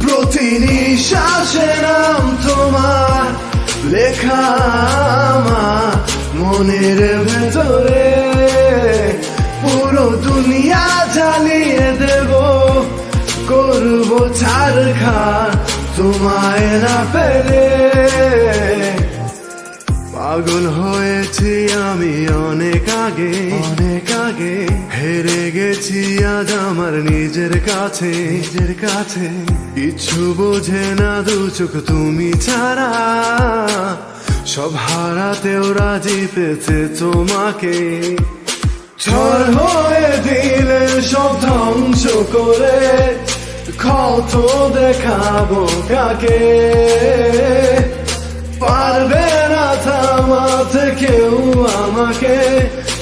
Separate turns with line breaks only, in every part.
প্রতি নিঃশ্বাসে নাম তোমার লেখা আমার মনের ভেতরে, পুরো দুনিয়া জ্বালিয়ে দেব, করবো ছারখার তোমায় না পেলে। পাগল হয়েছি আমি অনেক আগে, হেরে গেছি আজ আমার নিজের কাছে, কিছু বোঝে না দু চোখ তুমি ছাড়া, সব হারাতেও রাজি পেতে তোমাকে। ঝড় হয়ে দিলে সব ধ্বংস করে, ক্ষত দেখাবো কাকে, পারবে না থামাতে কেউ আমাকে,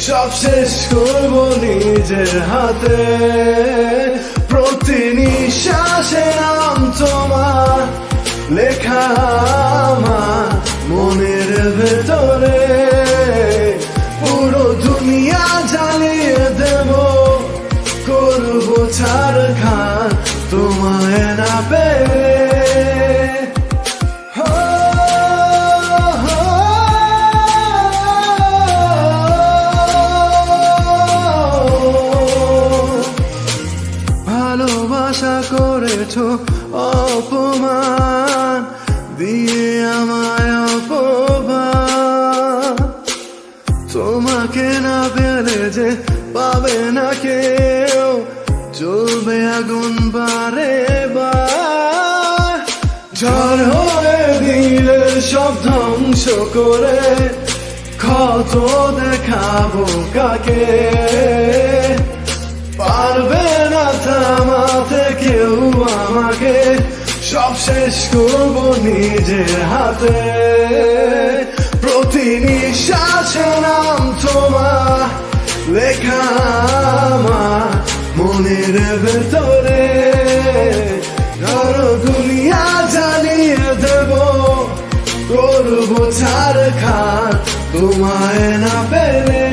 সব শেষ করবো নিজের হাতে। প্রতি নিঃশ্বাসে নাম তোমার লেখা আমার মনের ভেতরে, পুরো দুনিয়া জ্বালিয়ে দেব, করবো ছারখার তোমায় না পেলে। ভালোবাসা করেছো অপমান দিয়ে আমায় অপমান, তোমাকে না পেলে যে পাবে না কেউ, জ্বলবে আগুন বারে বার। ঝড় হয়ে দিলে সব ধ্বংস করে, ক্ষত দেখাবো কাকে, পারবে না থামাতে কেউ আমাকে, সব শেষ করবো নিজের হাতে। প্রতি নিঃশ্বাসে নাম তোমার লেখা আমার মনের ভেতরে, ধরো দুনিয়া জ্বালিয়ে দেব, করবো ছারখার তোমায় না পেলে।